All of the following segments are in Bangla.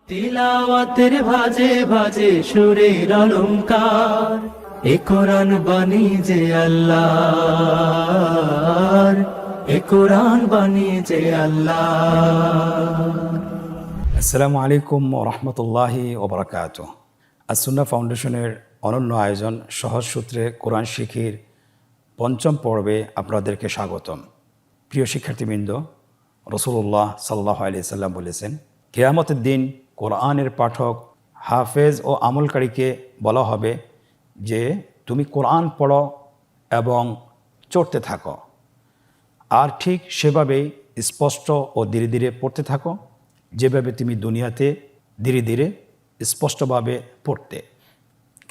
তিলাওয়াতের ভাজে ভাজে সুরের অলংকার, এ কোরআন বাণী যে আল্লাহর, এ কোরআন বাণী যে আল্লাহর। আসসালামু আলাইকুম রহমতুল্লাহি ওবরাকাত। আসুন্না ফাউন্ডেশনের অনন্য আয়োজন সহজ সূত্রে কোরআন শিখির পঞ্চম পর্বে আপনাদেরকে স্বাগতম। প্রিয় শিক্ষার্থীবৃন্দ, রসুল্লাহ সাল্লাল্লাহু আলাইহি সাল্লাম বলেছেন, কিয়ামতের দিন কোরআনের পাঠক, হাফেজ ও আমলকারীকে বলা হবে যে তুমি কোরআন পড়ো এবং চড়তে থাকো, আর ঠিক সেভাবেই স্পষ্ট ও ধীরে ধীরে পড়তে থাকো, যেভাবে তুমি দুনিয়াতে ধীরে ধীরে স্পষ্টভাবে পড়তে।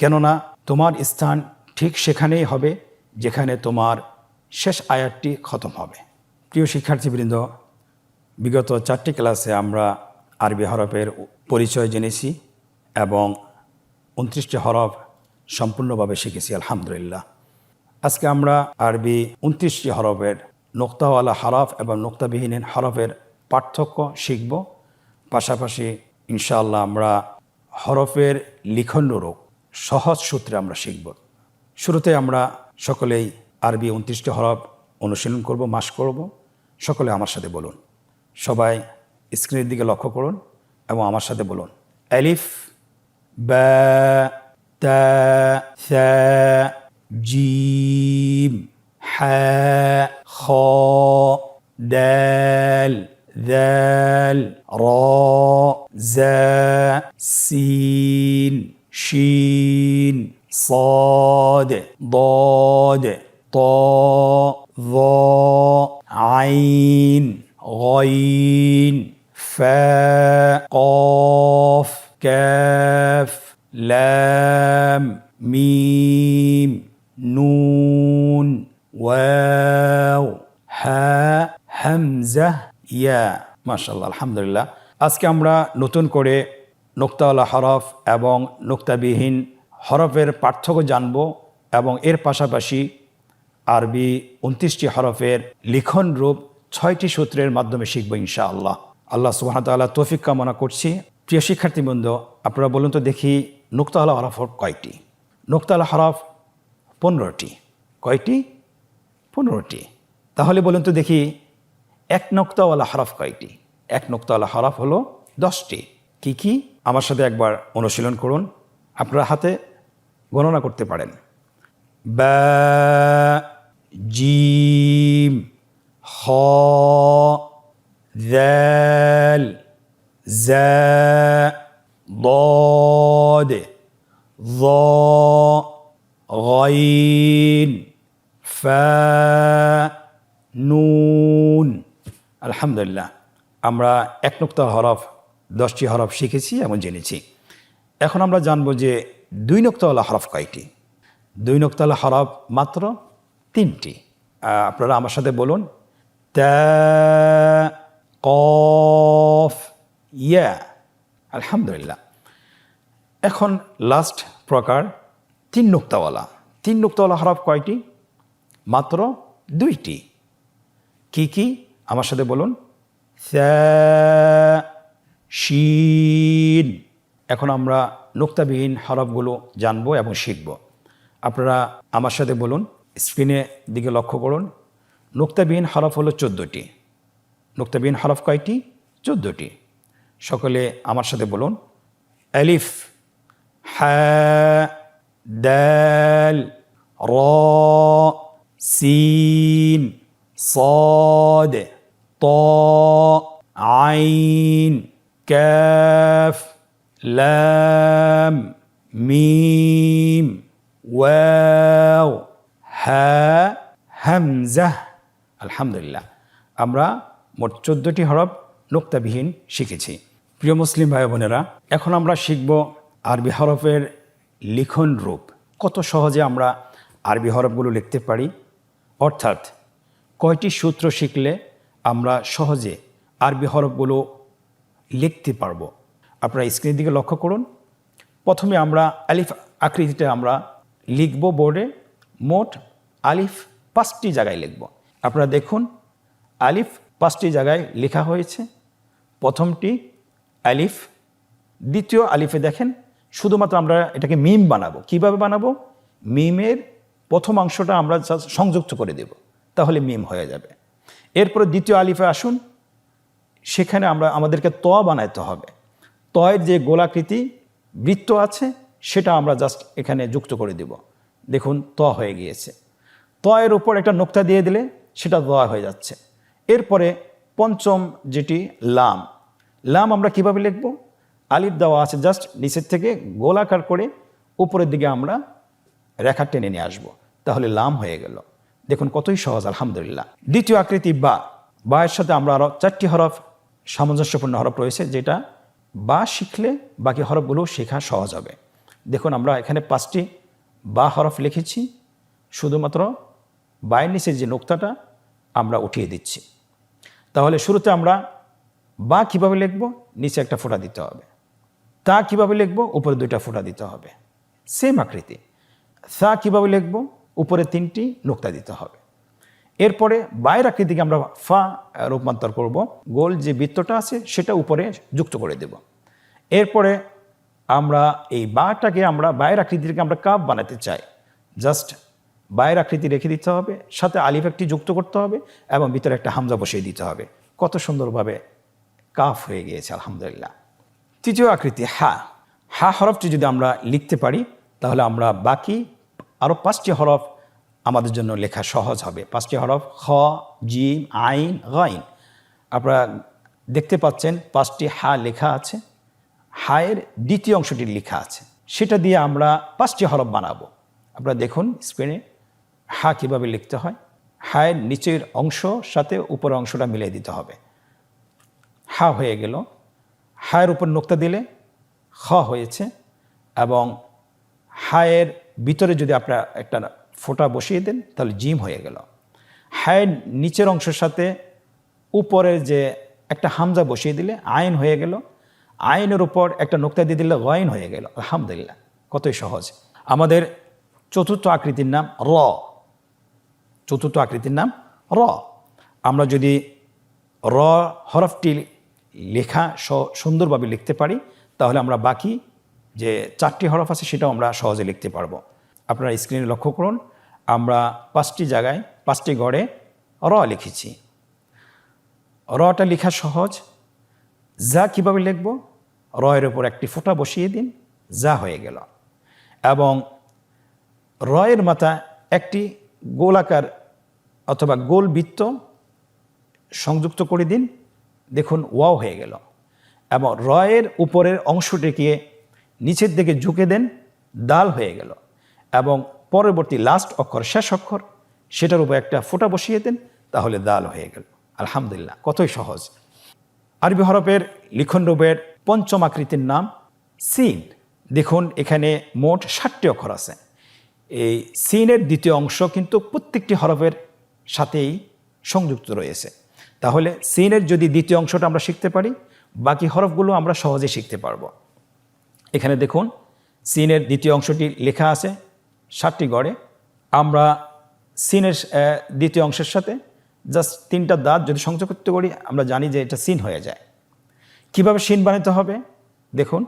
কেননা তোমার স্থান ঠিক সেখানেই হবে যেখানে তোমার শেষ আয়াতটি খতম হবে। প্রিয় শিক্ষার্থীবৃন্দ, বিগত 4টি ক্লাসে আমরা আরবি হরফের পরিচয় জেনেছি এবং 29টি হরফ সম্পূর্ণভাবে শিখেছি আলহামদুলিল্লাহ। আজকে আমরা আরবি 29টি হরফের নোক্তাওয়ালা হরফ এবং নোক্তাবিহীন হরফের পার্থক্য শিখব। পাশাপাশি ইনশাআল্লাহ আমরা হরফের লিখন রূপ সহজ সূত্রে আমরা শিখব। শুরুতে আমরা সকলেই আরবি 29টি হরফ অনুশীলন করব, মাস করব। সকলে আমার সাথে বলুন। সবাই স্ক্রিনের দিকে লক্ষ্য করুন এবং আমার সাথে বলুন। আলিফ, বা, তা, সা, জিম, হা, খ, দাল, ذال, را, زا, سين, شين, صاد, ضاد, طاء, ظاء, عين, غين, فاء, قاف, كاف, لام, ميم, نون, واو, হা, হামজা, ইয়া। মাশাআল্লাহ, আলহামদুলিল্লাহ। আজকে আমরা নতুন করে নোক্তাওয়ালা হরফ এবং নোক্তাবিহীন হরফের পার্থক্য জানব এবং এর পাশাপাশি আরবি 29টি হরফের লিখন রূপ 6টি সূত্রের মাধ্যমে শিখব ইনশাআল্লাহ। আল্লাহ সুবহানাহু ওয়া তাআলা তৌফিক কামনা করছি। প্রিয় শিক্ষার্থীবৃন্দ, আপনারা বলুন তো দেখি, নোক্তাওয়ালা হরফ কয়টি? নোক্তাওয়ালা হরফ 15টি। কয়টি? 15টি। তাহলে বলুন তো দেখি, এক নোক্তাওয়ালা হরফ কয়টি? এক নোক্তাওয়ালা হরফ হলো 10টি। কি কি? আমার সাথে একবার অনুশীলন করুন। আপনারা হাতে গণনা করতে পারেন। বা, জিম, খ, দাল, জা, ضاد, ظاء, غين, ফা, নুন। আলহামদুলিল্লাহ, আমরা এক নোক্তা হরফ 10টি হরফ শিখেছি এবং জেনেছি। এখন আমরা জানব যে 2 নোক্তাওয়ালা হরফ কয়টি? 2 নোক্তাওয়ালা হরফ মাত্র 3টি। আপনারা আমার সাথে বলুন। তা, কফ, ইয়া। আলহামদুলিল্লাহ। এখন লাস্ট প্রকার 3 নোক্তাওয়ালা। 3 নোক্তাওয়ালা হরফ কয়টি? মাত্র 2টি। কি কি? আমার সাথে বলুন। সা, শিন। এখন আমরা নোক্তাবিহীন হরফগুলো জানবো এবং শিখব। আপনারা আমার সাথে বলুন। স্ক্রিনের দিকে লক্ষ্য করুন। নোক্তাবিহীন হরফ হলো 14টি। নোক্তাবিহীন হরফ কয়টি? 14টি। সকলে আমার সাথে বলুন। আলিফ, হা, দাল, রা, সিন, صاد, طاء, عين, كاف, لام, ميم, واو, হা, হামজা। আলহামদুলিল্লাহ, আমরা মোট 14টি হরফ নোক্তাবিহীন শিখেছি। প্রিয় মুসলিম ভাই বোনেরা, এখন আমরা শিখব আরবি হরফের লিখন রূপ। কত সহজে আমরা আরবি হরফগুলো লিখতে পারি, অর্থাৎ কয়টি সূত্র শিখলে আমরা সহজে আরবি হরফগুলো লিখতে পারবো। আপনারা স্ক্রিনের দিকে লক্ষ্য করুন। প্রথমে আমরা আলিফ আকৃতিটা আমরা লিখব বোর্ডে। মোট আলিফ 5টি জায়গায় লিখব। আপনারা দেখুন, আলিফ 5টি জায়গায় লেখা হয়েছে। প্রথমটি আলিফ, দ্বিতীয় আলিফে দেখেন শুধুমাত্র আমরা এটাকে মিম বানাবো। কিভাবে বানাবো? মিমের প্রথম অংশটা আমরা সংযুক্ত করে দেব, তাহলে মিম হয়ে যাবে। এরপরে দ্বিতীয় আলিফে আসুন, সেখানে আমাদেরকে ত বানাইতে হবে। তয়ের যে গোলাকৃতি বৃত্ত আছে সেটা আমরা জাস্ট এখানে যুক্ত করে দেব। দেখুন ত হয়ে গিয়েছে। তয়ের উপর একটা নোক্তা দিয়ে দিলে সেটা দ হয়ে যাচ্ছে। এরপরে পঞ্চম যেটি লাম, লাম আমরা কিভাবে লিখব? আলিফ দেওয়া আছে, জাস্ট নিচের থেকে গোলাকার করে উপরের দিকে আমরা রেখা টেনে নিয়ে আসবো, তাহলে লাম হয়ে গেল। দেখুন কতই সহজ, আলহামদুলিল্লাহ। দ্বিতীয় আকৃতি বা, বা এর সাথে আমরা আরও 4টি হরফ সামঞ্জস্যপূর্ণ হরফ রয়েছে, যেটা বা শিখলে বাকি হরফগুলো শেখা সহজ হবে। দেখুন আমরা এখানে 5টি বা হরফ লিখেছি, শুধুমাত্র বায়ের নিচে যে নোক্তাটা আমরা উঠিয়ে দিচ্ছি। তাহলে শুরুতে আমরা বা কিভাবে লিখব? নিচে একটা ফোঁটা দিতে হবে। তা কিভাবে লিখব? উপরে 2টা ফোঁটা দিতে হবে। সেম আকৃতি। সা কিভাবে লিখব? উপরে 3টি নোক্তা দিতে হবে। এরপরে বায়ের আকৃতিকে আমরা ফা রূপান্তর করব, গোল যে বৃত্তটা আছে সেটা উপরে যুক্ত করে দেব। এরপরে আমরা এই বাটাকে আমরা বায়ের আকৃতিকে আমরা কাপ বানাতে চাই, জাস্ট বায়ের আকৃতি রেখে দিতে হবে, সাথে আলিফ একটি যুক্ত করতে হবে এবং ভিতরে একটা হামজা বসিয়ে দিতে হবে। কত সুন্দরভাবে কাফ হয়ে গিয়েছে, আলহামদুলিল্লাহ। তৃতীয় আকৃতি হা। হা হরফটি যদি আমরা লিখতে পারি তাহলে আমরা বাকি আরও 5টি হরফ আমাদের জন্য লেখা সহজ হবে। 5টি হরফ খ, জিম, আইন, গাইন। আপনারা দেখতে পাচ্ছেন 5টি হা লেখা আছে, হায়ের দ্বিতীয় অংশটি লেখা আছে, সেটা দিয়ে আমরা 5টি হরফ বানাবো। আপনারা দেখুন স্ক্রিনে হা কীভাবে লিখতে হয়। হায়ের নিচের অংশ সাথে উপরের অংশটা মিলিয়ে দিতে হবে। হা হয়ে গেল। হায়ের উপর নোক্তা দিলে খ হয়েছে, এবং হায়ের ভিতরে যদি আপনারা একটা ফোঁটা বসিয়ে দেন তাহলে জিম হয়ে গেল। হায়ের নিচের অংশের সাথে উপরের যে একটা হামজা বসিয়ে দিলে আইন হয়ে গেল। আইনের উপর একটা নোক্তা দিয়ে দিলে গাইন হয়ে গেল, আলহামদুলিল্লাহ। কতই সহজ। আমাদের চতুর্থ আকৃতির নাম র। চতুর্থ আকৃতির নাম র। আমরা যদি র হরফটি লেখা সুন্দরভাবে লিখতে পারি তাহলে আমরা বাকি যে 4টি হরফ আছে সেটাও আমরা সহজে লিখতে পারবো। আপনারা স্ক্রিনে লক্ষ্য করুন, আমরা 5টি জায়গায় 5টি ঘরে র লিখেছি। রটা লেখা সহজ। যা কিভাবে লিখব? রয়ের উপর একটি ফোঁটা বসিয়ে দিন, যা হয়ে গেল। এবং রয়ের মাথা একটি গোলাকার অথবা গোল বৃত্ত সংযুক্ত করে দিন, দেখুন ওয়াও হয়ে গেল। এবং রয়ের উপরের অংশটিকে নিচের দিকে ঝুঁকে দেন, দাল হয়ে গেল। এবং পরবর্তী লাস্ট অক্ষর, শেষ অক্ষর, সেটার উপর একটা ফোঁটা বসিয়ে দেন, তাহলে দাল হয়ে গেল, আলহামদুলিল্লাহ। কতই সহজ। আরবি হরফের লিখন রূপের 5ম আকৃতির নাম সিন। দেখুন এখানে মোট 7টি অক্ষর আছে। এই সিনের দ্বিতীয় অংশ কিন্তু প্রত্যেকটি হরফের সাথেই সংযুক্ত রয়েছে। তাহলে সিনের যদি দ্বিতীয় অংশটা আমরা শিখতে পারি, বাকি হরফগুলো আমরা সহজে শিখতে পারবো। এখানে দেখুন সিনের দ্বিতীয় অংশটি লেখা আছে 7টি গড়ে। আমরা সিনের দ্বিতীয় অংশের সাথে জাস্ট 3টা দাঁত যদি সংযুক্ত করি আমরা জানি যে এটা সিন হয়ে যায়। কিভাবে সিন বানাতে হবে? দেখুন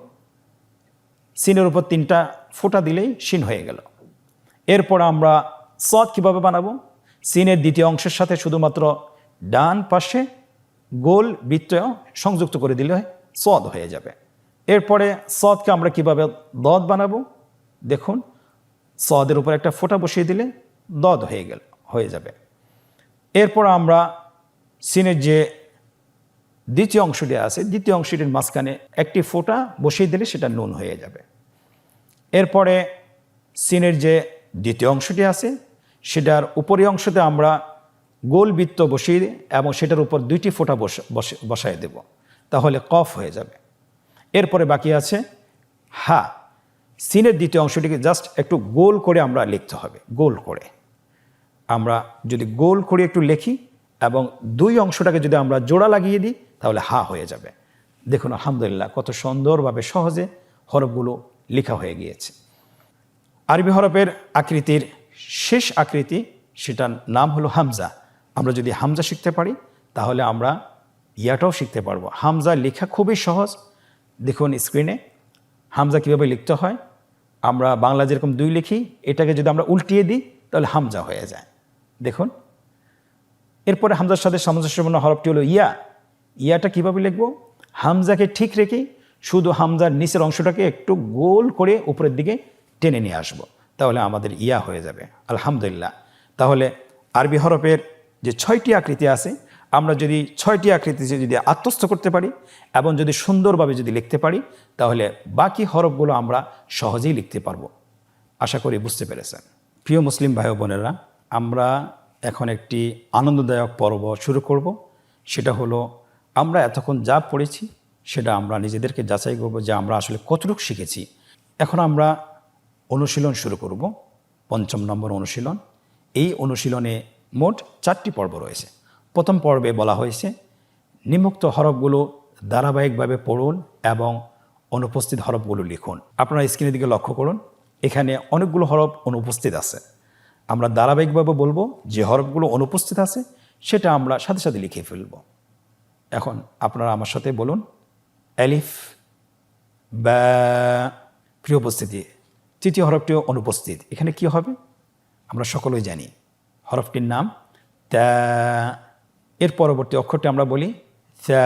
সিনের উপর 3টা ফোঁটা দিলেই সিন হয়ে গেল। এরপর আমরা সদ কিভাবে বানাবো? সিনের দ্বিতীয় অংশের সাথে শুধুমাত্র ডান পাশে গোল বৃত্ত সংযুক্ত করে দিলে সদ হয়ে যাবে। এরপরে সদকে আমরা কিভাবে দদ বানাবো? দেখুন সদের উপর একটা ফোঁটা বসিয়ে দিলে দদ হয়ে যাবে। এরপর আমরা সিনের যে দ্বিতীয় অংশটি আছে, দ্বিতীয় অংশটির মাঝখানে একটি ফোঁটা বসিয়ে দিলে সেটা নুন হয়ে যাবে। এরপরে সিনের যে দ্বিতীয় অংশটি আছে সেটার উপরি অংশতে আমরা গোল বৃত্ত বসিয়ে এবং সেটার উপর 2টি ফোঁটা বসায় দেব, তাহলে কফ হয়ে যাবে। এরপরে বাকি আছে হা। সিনের দ্বিতীয় অংশটিকে জাস্ট একটু গোল করে আমরা লিখতে হবে। গোল করে আমরা যদি গোল করে একটু লিখি এবং 2 অংশটাকে যদি আমরা জোড়া লাগিয়ে দিই তাহলে হা হয়ে যাবে। দেখুন আলহামদুলিল্লাহ কত সুন্দরভাবে সহজে হরফগুলো লেখা হয়ে গিয়েছে। আরবি হরফের আকৃতির শেষ আকৃতি, সেটার নাম হলো হামজা। আমরা যদি হামজা শিখতে পারি তাহলে আমরা ইয়াটাও শিখতে পারবো। হামজা লেখা খুবই সহজ, দেখুন স্ক্রিনে হামজা কীভাবে লিখতে হয়। আমরা বাংলা যেরকম 2 লিখি, এটাকে যদি আমরা উল্টিয়ে দিই তাহলে হামজা হয়ে যায়। দেখুন, এরপরে হামজার সাথে সামঞ্জস্যপূর্ণ হরফটি হলো ইয়া। ইয়াটা কীভাবে লিখব? হামজাকে ঠিক রেখে শুধু হামজার নিচের অংশটাকে একটু গোল করে উপরের দিকে টেনে নিয়ে আসব, তাহলে আমাদের ইয়া হয়ে যাবে। আলহামদুলিল্লাহ। তাহলে আরবি হরফের যে 6টি আকৃতি আছে, আমরা যদি 6টি আকৃতি যদি আত্মস্থ করতে পারি এবং যদি সুন্দরভাবে যদি লিখতে পারি, তাহলে বাকি হরফগুলো আমরা সহজেই লিখতে পারবো। আশা করি বুঝতে পেরেছেন। প্রিয় মুসলিম ভাই ও বোনেরা, আমরা এখন একটি আনন্দদায়ক পর্ব শুরু করব। সেটা হলো, আমরা এতক্ষণ যা পড়েছি সেটা আমরা নিজেদেরকে যাচাই করব যে আমরা আসলে কতটুকু শিখেছি। এখন আমরা অনুশীলন শুরু করব, 5ম নম্বর অনুশীলন। এই অনুশীলনে মোট 4টি পর্ব রয়েছে। প্রথম পর্বে বলা হয়েছে নিম্নোক্ত হরফগুলো ধারাবাহিকভাবে পড়ুন এবং অনুপস্থিত হরফগুলো লিখুন। আপনারা স্ক্রিনের দিকে লক্ষ্য করুন, এখানে অনেকগুলো হরফ অনুপস্থিত আছে। আমরা ধারাবাহিকভাবে বলবো, যে হরফগুলো অনুপস্থিত আছে সেটা আমরা সাথে সাথে লিখে ফেলব। এখন আপনারা আমার সাথে বলুন, আলিফ, বা। প্রিয় উপস্থিতি, তৃতীয় হরফটিও অনুপস্থিত। এখানে কি হবে? আমরা সকলেই জানি হরফটির নাম তা। এর পরবর্তী অক্ষরটি আমরা বলি সা।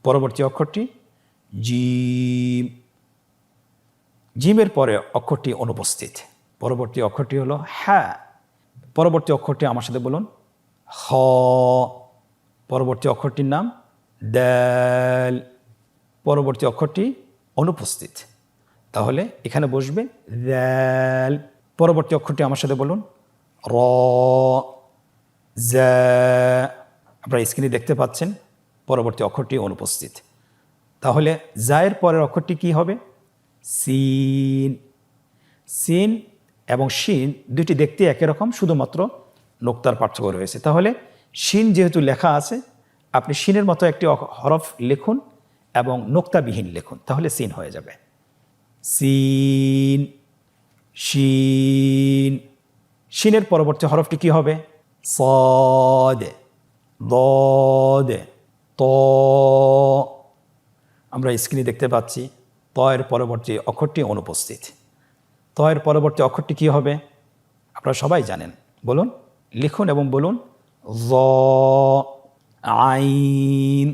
পরবর্তী অক্ষরটি জিম। জিমের পরে অক্ষরটি অনুপস্থিত। পরবর্তী অক্ষরটি হলো হ্যাঁ। পরবর্তী অক্ষরটি আমার সাথে বলুন, হ। পরবর্তী অক্ষরটির নাম দাল। পরবর্তী অক্ষরটি অনুপস্থিত, তাহলে এখানে বসবে দাল। পরবর্তী অক্ষরটি আমার সাথে বলুন, র। জা। আপনারা স্ক্রিনে দেখতে পাচ্ছেন পরবর্তী অক্ষরটি অনুপস্থিত। তাহলে জায়ের পরের অক্ষরটি কি হবে? সিন। সিন এবং শিন দুটি দেখতে একই রকম, শুধুমাত্র নোক্তার পার্থক্য রয়েছে। তাহলে শিন যেহেতু লেখা আছে, আপনি শিনের মতো একটি হরফ লিখুন এবং নোক্তাবিহীন লিখুন, তাহলে সিন হয়ে যাবে। সিন, শিন। শিনের পরবর্তী হরফটি কি হবে? صاد ضاد ط। আমরা স্ক্রিনে দেখতে পাচ্ছি ত এর পরবর্তী অক্ষরটি অনুপস্থিত। ত এর পরবর্তী অক্ষরটি কি হবে? আপনারা সবাই জানেন, বলুন, লিখুন এবং বলুন, য, আইন,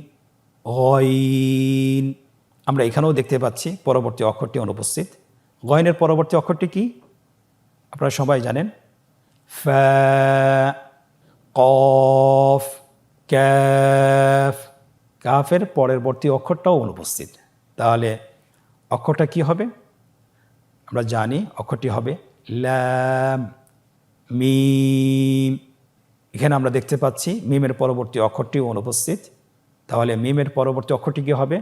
গইন। আমরা এখানেও দেখতে পাচ্ছি পরবর্তী অক্ষরটি অনুপস্থিত। গইনের পরবর্তী অক্ষরটি কি? আপনারা সবাই জানেন, ফা, কফ, ক্যাফ। কাফের পরবর্তী অক্ষরটাও অনুপস্থিত। তাহলে অক্ষরটা কি হবে? আমরা জানি অক্ষরটি হবে লাম, মিম। এখানে আমরা দেখতে পাচ্ছি মিমের পরবর্তী অক্ষরটিও অনুপস্থিত। তাহলে মিমের পরবর্তী অক্ষরটি কি হবে?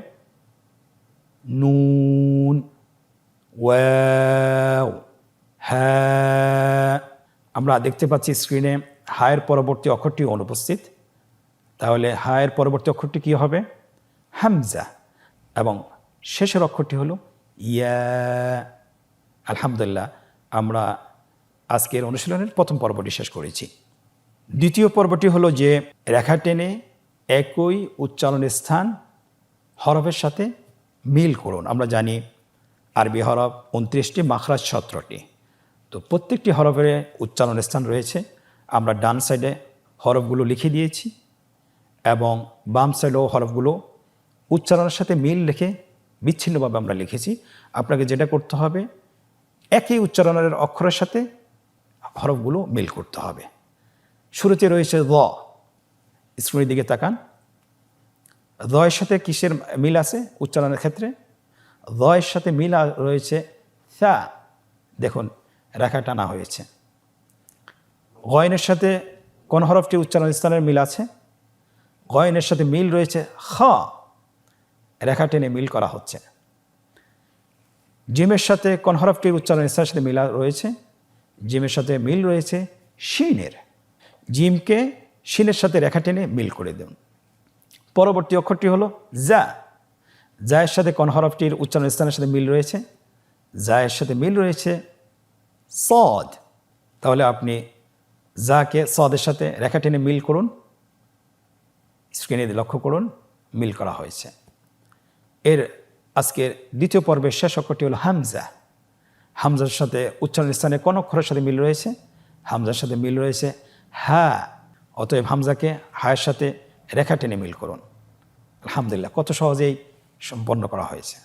নুন, ওয়াও, হ্যাঁ। আমরা দেখতে পাচ্ছি স্ক্রিনে হায়ের পরবর্তী অক্ষরটি অনুপস্থিত। তাহলে হায়ের পরবর্তী অক্ষরটি কি হবে? হামজা। এবং শেষের অক্ষরটি হলো ইয়া। আলহামদুলিল্লাহ, আমরা আজকের অনুশীলনের প্রথম পর্বটি শেষ করেছি। দ্বিতীয় পর্বটি হলো যে রেখা টেনে একই উচ্চারণের স্থান হরফের সাথে মিল করুন। আমরা জানি আরবি হরফ 29টি, মাখরাজ 17টি। তো প্রত্যেকটি হরফের উচ্চারণের স্থান রয়েছে। আমরা ডান সাইডে হরফগুলো লিখে দিয়েছি এবং বাম সাইডেও হরফগুলো উচ্চারণের সাথে মিল রেখে বিচ্ছিন্নভাবে আমরা লিখেছি। আপনাকে যেটা করতে হবে, একই উচ্চারণের অক্ষরের সাথে হরফগুলো মিল করতে হবে। শুরুতে রয়েছে দ। স্ক্রিনের দিকে তাকান। দয়ের সাথে কিসের মিল আছে উচ্চারণের ক্ষেত্রে? দয়ের সাথে মিল রয়েছে সা। দেখুন, রেখা টানা হয়েছে। গয়নের সাথে কোন হরফটি উচ্চারণ স্থানের মিল আছে? গয়নের সাথে মিল রয়েছে খ। রেখা টেনে মিল করা হচ্ছে। জিমের সাথে কোন হরফটির উচ্চারণ স্থানের সাথে মিল রয়েছে? জিমের সাথে মিল রয়েছে শিনের। জিমকে শিনের সাথে রেখা টেনে মিল করে দেন। পরবর্তী অক্ষরটি হলো যা। জায়ের সাথে কোন হরফটির উচ্চারণ স্থানের সাথে মিল রয়েছে? জায়ের সাথে মিল রয়েছে সদ। তাহলে আপনি জাকে সদের সাথে রেখা টেনে মিল করুন। স্ক্রিনে লক্ষ্য করুন, মিল করা হয়েছে। এর আজকের দ্বিতীয় পর্বের শেষ অক্ষরটি হলো হামজা। হামজার সাথে উচ্চারণ স্থানে কোন অক্ষরের সাথে মিল রয়েছে? হামজার সাথে মিল রয়েছে হা। অতএব হামজাকে হায়ের সাথে রেখা টেনে মিল করুন। আলহামদুলিল্লাহ, কত সহজেই সম্পন্ন করা হয়েছে।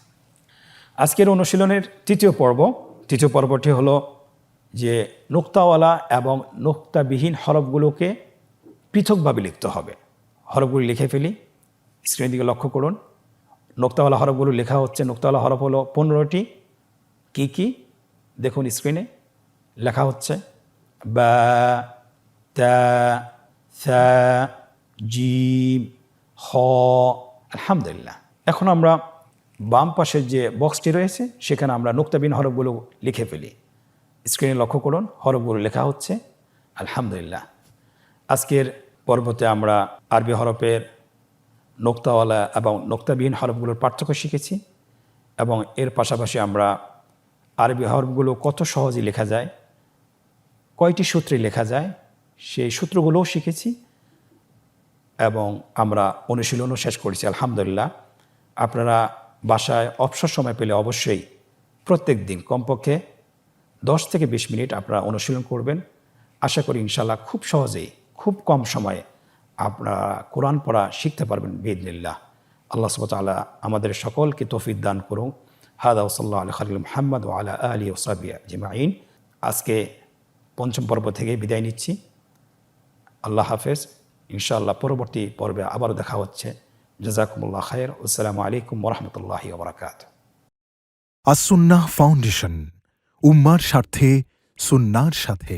আজকের অনুশীলনের তৃতীয় পর্বটি হলো যে নুক্তাওয়ালা এবং নুক্তাবিহীন হরফগুলোকে পৃথকভাবে লিখতে হবে। হরফগুলি লিখে ফেলি, স্ক্রিনের দিকে লক্ষ্য করুন। নুক্তাওয়ালা হরফগুলো লেখা হচ্ছে, নুক্তাওয়ালা হরফ হলো 15টি। কি কি দেখুন স্ক্রিনে লেখা হচ্ছে বা, তা, সা, জিম, হ। আলহামদুলিল্লাহ। এখন আমরা বাম পাশের যে বক্সটি রয়েছে সেখানে আমরা নুক্তাবিহীন হরফগুলো লিখে ফেলি। স্ক্রিনে লক্ষ্য করুন, হরফগুলো লেখা হচ্ছে। আলহামদুলিল্লাহ। আজকের পর্বতে আমরা আরবি হরফের নোক্তাওয়ালা এবং নোক্তাবিহীন হরফগুলোর পার্থক্য শিখেছি এবং এর পাশাপাশি আমরা আরবি হরফগুলো কত সহজে লেখা যায়, কয়টি সূত্রে লেখা যায় সেই সূত্রগুলোও শিখেছি এবং আমরা অনুশীলনও শেষ করেছি। আলহামদুলিল্লাহ। আপনারা বাসায় অবসর সময় পেলে অবশ্যই প্রত্যেক দিন কমপক্ষে 10 থেকে 20 মিনিট আপনারা অনুশীলন করবেন। আশা করি ইনশাআল্লাহ খুব সহজেই, খুব কম সময়ে আপনারা কোরআন পড়া শিখতে পারবেন বিইذনিল্লাহ। আল্লাহ সুবহানাহু ওয়া তাআলা আমাদের সকলকে তৌফিক দান করুন। হাদা ওয়া সাল্লাল্লাহু আলা খালিল মুহাম্মদ ওয়া আলা আলিহি ওয়া সাহবিহি আজমাইন। আজকে পঞ্চম পর্ব থেকে বিদায় নিচ্ছি। আল্লাহ হাফেজ। ইনশাআল্লাহ পরবর্তী পর্বে আবারও দেখা হচ্ছে। জাযাকুমুল্লাহ খায়র। আসসালামু আলাইকুম ওয়া রাহমাতুল্লাহি ওয়া বারাকাতুহু। আসুন্নাহ ফাউন্ডেশন, উম্মার স্বার্থে সুন্নাহর সাথে।